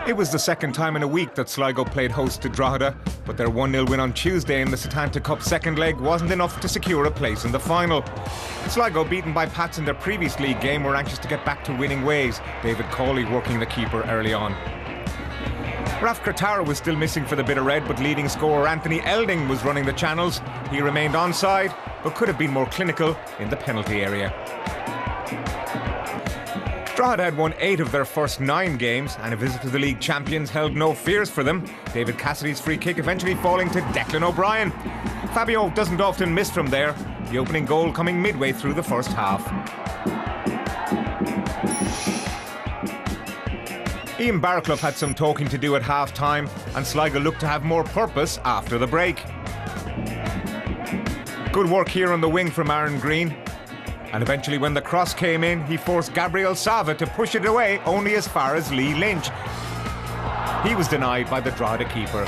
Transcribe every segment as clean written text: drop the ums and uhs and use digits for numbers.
It was the second time in a week that Sligo played host to Drogheda, but their 1-0 win on Tuesday in the Setanta Cup second leg wasn't enough to secure a place in the final. Sligo, beaten by Pats in their previous league game, were anxious to get back to winning ways, David Cawley working the keeper early on. Raf Kratara was still missing for the bit of red, but leading scorer Anthony Elding was running the channels. He remained onside, but could have been more clinical in the penalty area. Drogheda had won 8 of their first 9 games, and a visit to the league champions held no fears for them. David Cassidy's free kick eventually falling to Declan O'Brien. Fabio doesn't often miss from there, the opening goal coming midway through the first half. Ian Barraclough had some talking to do at half-time, and Sligo looked to have more purpose after the break. Good work here on the wing from Greene. And eventually when the cross came in, he forced Gabriel Sava to push it away only as far as Lynch. He was denied by the Drogheda keeper.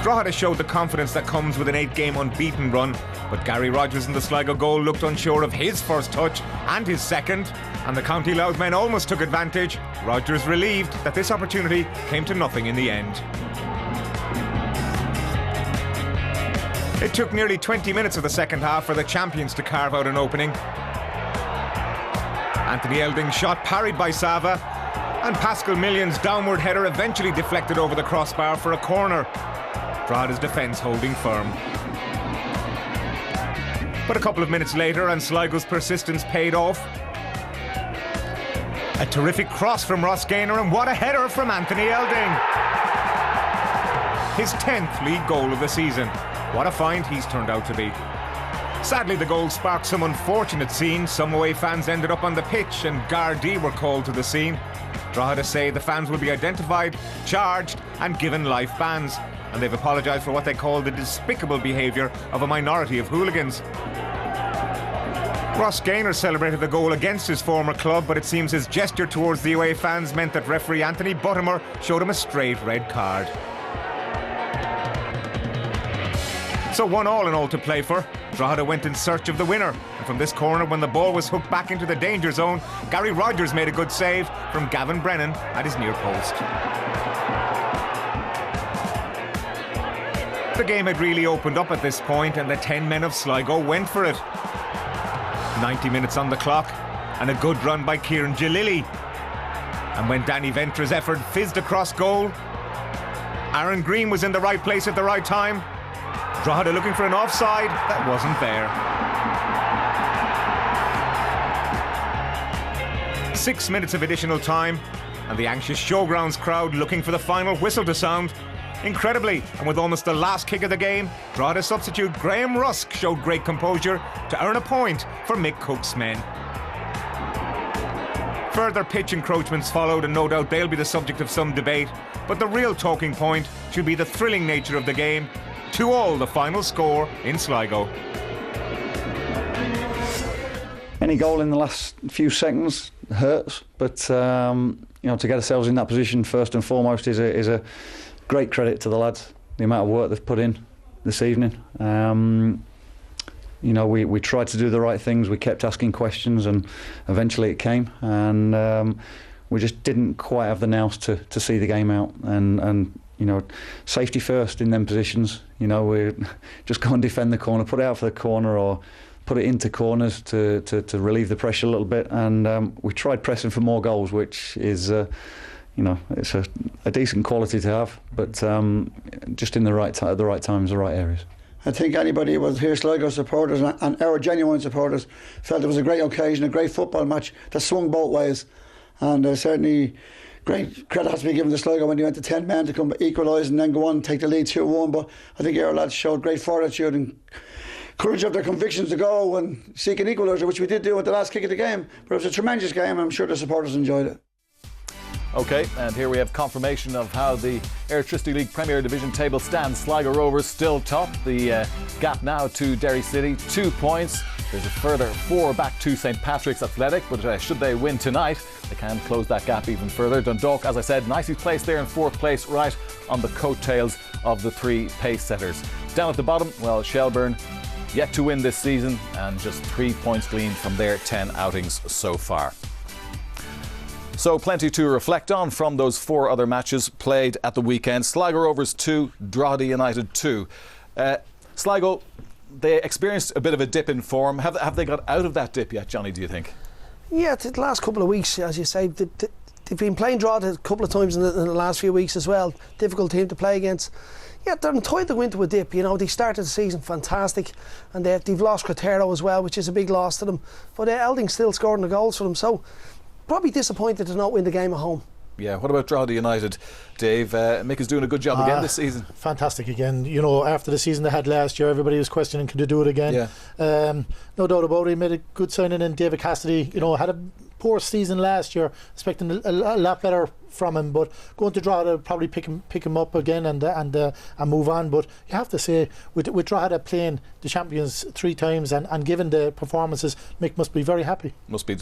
Drogheda showed the confidence that comes with an 8-game unbeaten run, but Gary Rogers in the Sligo goal looked unsure of his first touch and his second, and the County Louth men almost took advantage. Rogers relieved that this opportunity came to nothing in the end. It took nearly 20 minutes of the second half for the champions to carve out an opening. Anthony Elding's shot parried by Sava, and Pascal Millien's downward header eventually deflected over the crossbar for a corner. Drogheda's defence holding firm. But a couple of minutes later, and Sligo's persistence paid off. A terrific cross from Gaynor, and what a header from Anthony Elding! His 10th league goal of the season. What a find he's turned out to be. Sadly, the goal sparked some unfortunate scenes. Some away fans ended up on the pitch and Gardaí were called to the scene. Drogheda say the fans will be identified, charged and given life bans. And they've apologised for what they call the despicable behaviour of a minority of hooligans. Gaynor celebrated the goal against his former club, but it seems his gesture towards the away fans meant that referee Anthony Buttimer showed him a straight red card. So 1-all in all to play for. Drogheda went in search of the winner, and from this corner, when the ball was hooked back into the danger zone, Gary Rogers made a good save from Gavin Brennan at his near post. The game had really opened up at this point, and the 10 men of Sligo went for it. 90 minutes on the clock, and a good run by Kieran Djilali. And when Danny Ventre's effort fizzed across goal, Greene was in the right place at the right time. Drogheda looking for an offside that wasn't there. 6 minutes of additional time, and the anxious Showgrounds crowd looking for the final whistle to sound. Incredibly, and with almost the last kick of the game, Drogheda substitute Graham Rusk showed great composure to earn a point for Mick Cook's men. Further pitch encroachments followed, and no doubt they'll be the subject of some debate, but the real talking point should be the thrilling nature of the game. 2-all the final score in Sligo. Any goal in the last few seconds hurts, but to get ourselves in that position first and foremost is a great credit to the lads. The amount of work they've put in this evening. We tried to do the right things. We kept asking questions, and eventually it came. And we just didn't quite have the nous to see the game out. And safety first in them positions. We just go and defend the corner, put it out for the corner, or put it into corners to relieve the pressure a little bit. And we tried pressing for more goals, which is, it's a decent quality to have, but just in the right at the right times, the right areas. I think anybody who was here, Sligo supporters and our genuine supporters, felt it was a great occasion, a great football match that swung both ways, and certainly great credit has to be given to Sligo when they went to 10 men to come equalise and then go on and take the lead 2-1. But I think our lads showed great fortitude and courage of their convictions to go and seek an equaliser, which we did do at the last kick of the game. But it was a tremendous game, and I'm sure the supporters enjoyed it. OK, and here we have confirmation of how the Electricity League Premier Division table stands. Sligo Rovers still top. The gap now to Derry City, 2 points. There's a further 4 back to St Patrick's Athletic, but should they win tonight, they can close that gap even further. Dundalk, as I said, nicely placed there in 4th place, right on the coattails of the 3 pace setters. Down at the bottom, well, Shelburne yet to win this season, and just 3 points gleaned from their 10 outings so far. So plenty to reflect on from those 4 other matches played at the weekend. Sligo Rovers 2, Drogheda United 2. Sligo, they experienced a bit of a dip in form. Have they got out of that dip yet, Johnny, do you think? Yeah, the last couple of weeks, as you say, they've been playing Drogheda a couple of times in the last few weeks as well. Difficult team to play against. Yeah, they're entitled to go into a dip. You know, they started the season fantastic, and they've lost Cratero as well, which is a big loss to them. But Elding still scoring the goals for them, so probably disappointed to not win the game at home. Yeah, what about Drogheda United, Dave? Mick is doing a good job again this season. Fantastic again. You know, after the season they had last year, everybody was questioning, can they do it again? Yeah. No doubt about it. He made a good signing in David Cassidy. You know, had a poor season last year, expecting a lot better from him, but going to Drogheda probably pick him up again and move on. But you have to say, with Drogheda playing the champions 3 times and given the performances, Mick must be very happy. Must be